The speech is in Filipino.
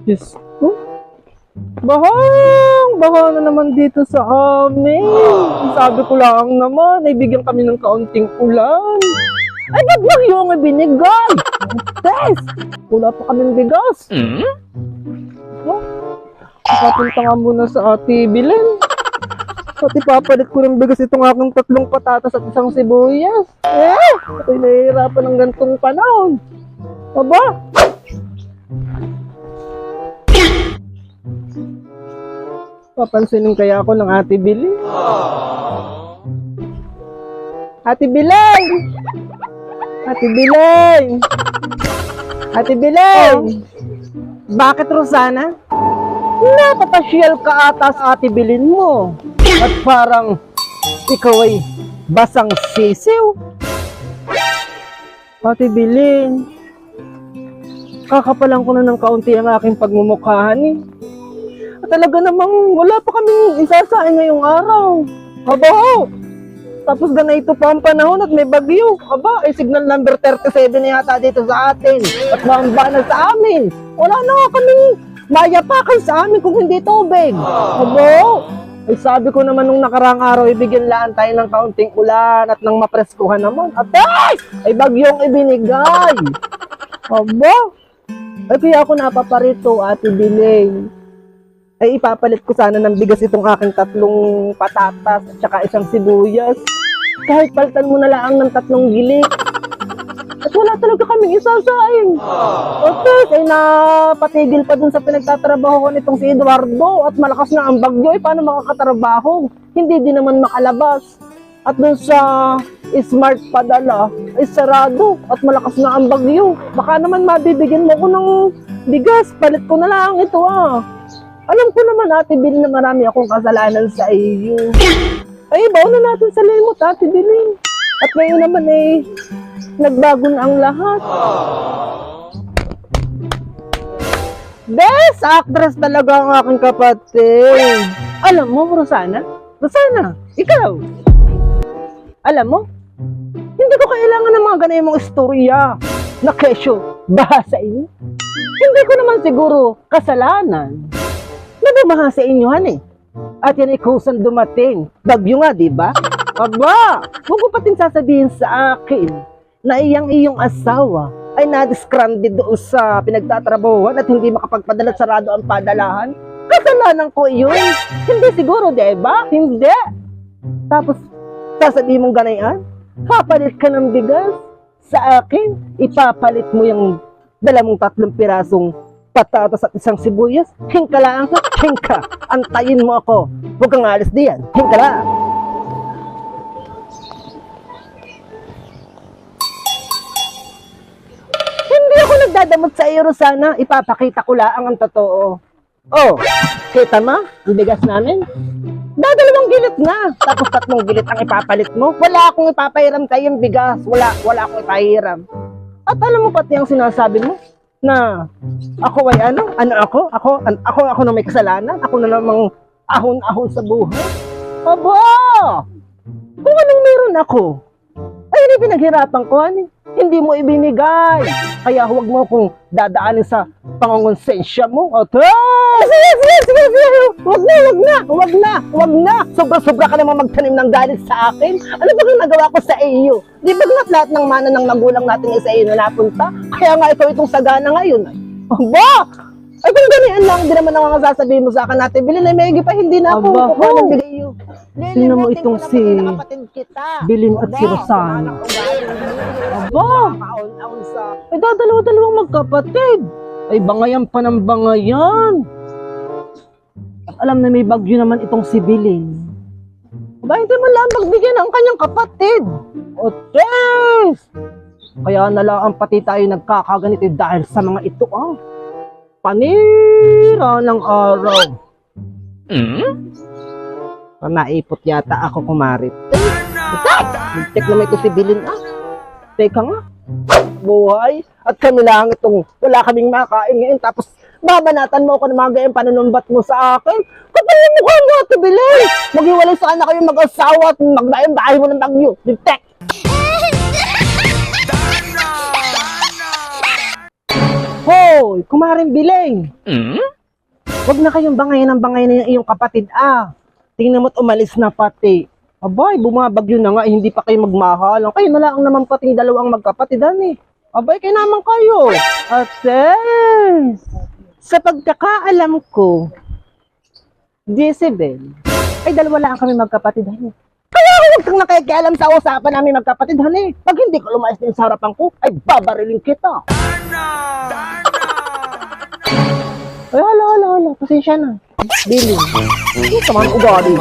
Diyos ko. Baha na naman dito sa amin. Sabi ko lang naman, ay bigyan kami ng kaunting ulan. Ay, ba't bagyo ang ibinigay? Tess! Wala pa kami ng bigas. Oh, papunta nga muna sa Ate Bilen. Pati papalit ko ng bigas itong aking 3 patatas at 1 sibuyas. Ako'y nahihirapan ng gantong panahon. Aba? Papansinin kaya ako ng Ate Bilen. Ate Bilen! Ate Bilen! Ate Bilen! Bakit, Rosana? Napapasyal ka ata sa Ate Bilen mo. At parang ikaw ay basang sisiw. Ate Bilen, kakapalan ko na ng kaunti ang aking pagmumukhahan eh. At talaga namang wala pa kaming isasain ngayong araw. Aba ho! Tapos ganito pa ang panahon at may bagyo. Aba, ay signal number 37 na yata dito sa atin. At maamba na sa amin. Wala na nga kaming mayapakan sa amin kung hindi tubig. Aba, ay sabi ko naman nung nakarang araw, ibigyan laan tayo ng kaunting ulan at ng mapreskuhan naman. At ay bagyong ibinigay. Aba, ay kaya ako napaparito, Ate Bilen. Ay ipapalit ko sana ng bigas itong aking 3 patatas at saka 1 sibuyas. Kahit palitan mo na lang ng 3 gilik. At wala talaga kaming isasaing. Okay, ay napatigil pa dun sa pinagtatrabaho ko nitong si Eduardo at malakas na ang bagyo. Paano makakatrabaho? Hindi din naman makalabas. At dun sa smart padala ay sarado at malakas na ang bagyo. Baka naman mabibigyan mo ko ng bigas. Palit ko na lang ito Alam ko naman, Ate Bilen, na marami akong kasalanan sa iyo. Ay, baon na natin sa limot, Ate Bilen. At ngayon naman nagbago na ang lahat. Best actress talaga ang aking kapatid. Alam mo, Rosana? Rosana, ikaw. Alam mo, hindi ko kailangan ng mga ganyan mong istorya na kesyo baha sa inyo. Hindi ko naman siguro kasalanan. Nabamaha sa inyo, At yan ay kusang dumating. Bagyo nga, di ba? Aba, huwag mo patin sasabihin sa akin na iyong asawa ay na-disgranded doon sa pinagtatrabahuan at hindi makapagpadala, sarado ang padalahan. Kasalanan ko yun. Hindi siguro, di ba? Hindi. Tapos, sasabihin mong ganayan, papalit ka ng bigas sa akin, ipapalit mo yung 3 pirasong patatas at 1 sibuyas. Hingka lang, hingka. Antayin mo ako. Huwag kang alis diyan. Hingka lang. Hindi ako nagdadamot sa iyo, Rosana. Ipapakita ko lang ang totoo. Oh, kita mo? Ang bigas namin. Dadalawang gilit na. Tapos 3 gilit ang ipapalit mo. Wala akong ipapahiram kayong bigas. Wala akong ipahiram. At alam mo pati ang sinasabi mo? Na ako ay ako na may kasalanan, ako na namang ahon-ahon sa buhay. Aba! Kung anong meron ako, ay hindi pinaghirapan ko, hindi mo ibinigay. Kaya huwag mo akong dadaanin sa pangongonsensya mo. Sige. Huwag na. Sobra-sobra ka naman magtanim ng galit sa akin. Ano ba ang nagawa ko sa iyo? Di ba lahat ng mana ng magulang natin sa iyo na napunta? Kaya nga ikaw itong sagana ngayon. Aba! Ay kung ganyan lang, di naman ang sasabihin mo sa akin, Ate Bilen, ay may pa hindi na ako kukuha ng bigay iyo. Sino mo itong si Bilen at si Rosana? Aba! Ay dadalawa-dalawang magkapatid. Ay bangayan pa ng bangayan. At alam na may bagyo naman itong si Bilen. Aba, hindi man lang magbigyan ng kanyang kapatid. O Tess! Kaya nalaan pati tayo nagkakaganito dahil sa mga ito panira ng araw. Naipot yata ako, kumarit. Tek naman ito si Bilen Teka nga. Buhay. At kami lang itong wala kaming makain ngayon. Tapos babanatan mo ako ng mga gayang panunumbat mo sa akin. Kapal yung mukha mo, Ate Bilen. Maghiwalay sana kayo mag-asawa at magbayang bahay mo ng bagyo. Tek! Ho! Hoy, kumaring Bileng. Huwag na kayong bangayan ng bangayan na yung iyong kapatid, Tingnan mo't umalis na pati. Abay, bumabagyo na nga, hindi pa kayo magmahal. Kayo na lang naman pati dalawang magkapatidan Abay, kayo naman kayo. At sa pagkakaalam ko, Jezebel, ay dalawa lang kami magkapatidan Kaya huwag kang nakikialam sa usapan namin magkapatidan Pag hindi ko lumayas din sa harapan ko, ay babariling kita. Ay, hala. Pasensya na. Bilin. Ano naman ugali?